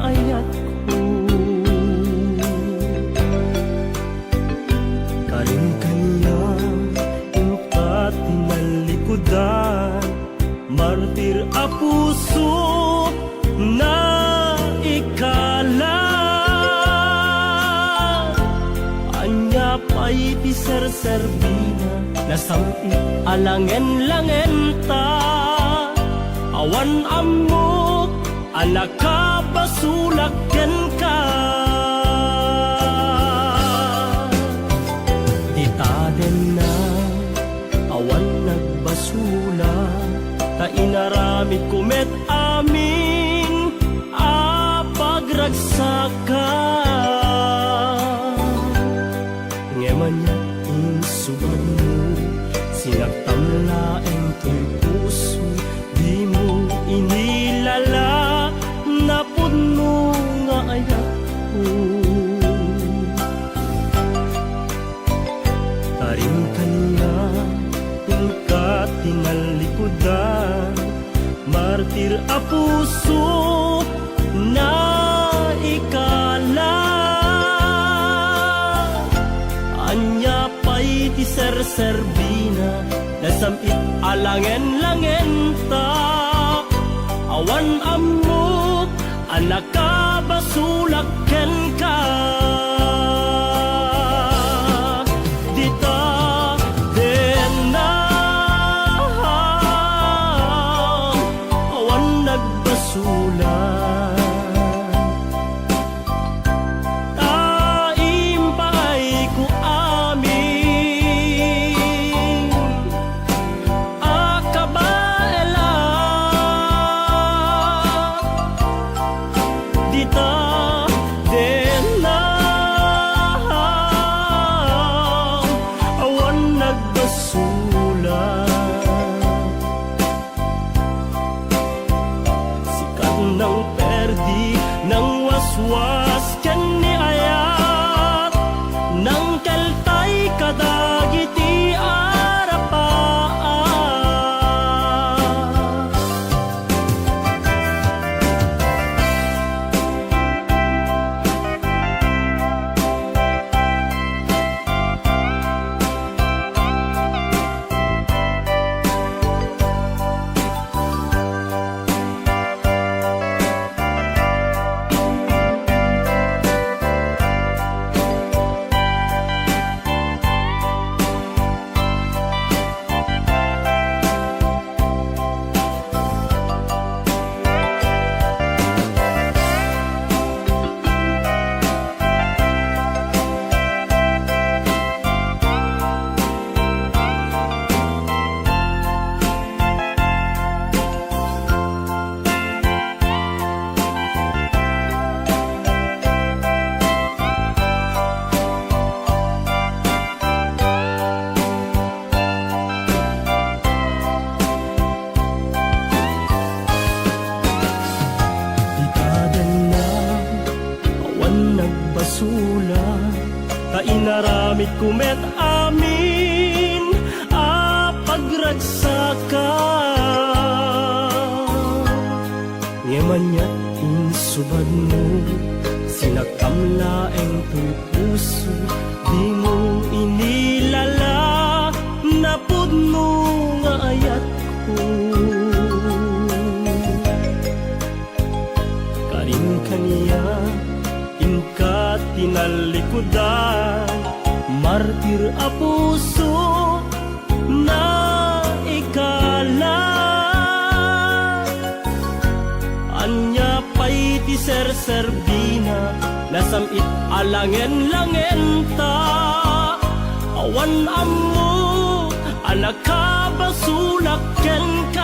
ayat ko. Karin kanya ingkat tinalikudan, martir a puso na ikala. Anya pa'y di serserbina, nasamit alangen-langen ta. Awan amok, anak ka basulakyan ka. Di taden na, awan nagbasula, ta inaramid kumet amin, pagragsaka. Ngeman niya insubad mo, sinagtamlaeng to'y puso, di mo inilala, napod mo nga ayat ko. Tarim kanya, ingkat tinalikudan, martir a puso na ikala. Anya pa'y di serserbina, nasamit alangen-langen ta. Awan amok, anak ka basulakyan ka. Dita den na, awan nagbasulan. Taim pa'y ko amin, akabaela. Dita den na, awan nagbasulan. Sikat ng perdi, ng waswas kyan ni ayat, ng keltay kadagiti arapaan. Nagbasula, ta inaramid kumet amin, pagragsaka. Ngeman niya insubad mo, sinagkamlaeng to'y puso, di mo inilala, napod mo nga ayat ko. Karin kaniya ingkat tinalikudan, martir a puso na ikala. Anya pa'y di serserbina, nasamit alangen-langen ta. Awan amok, anak ka basulakyan ka.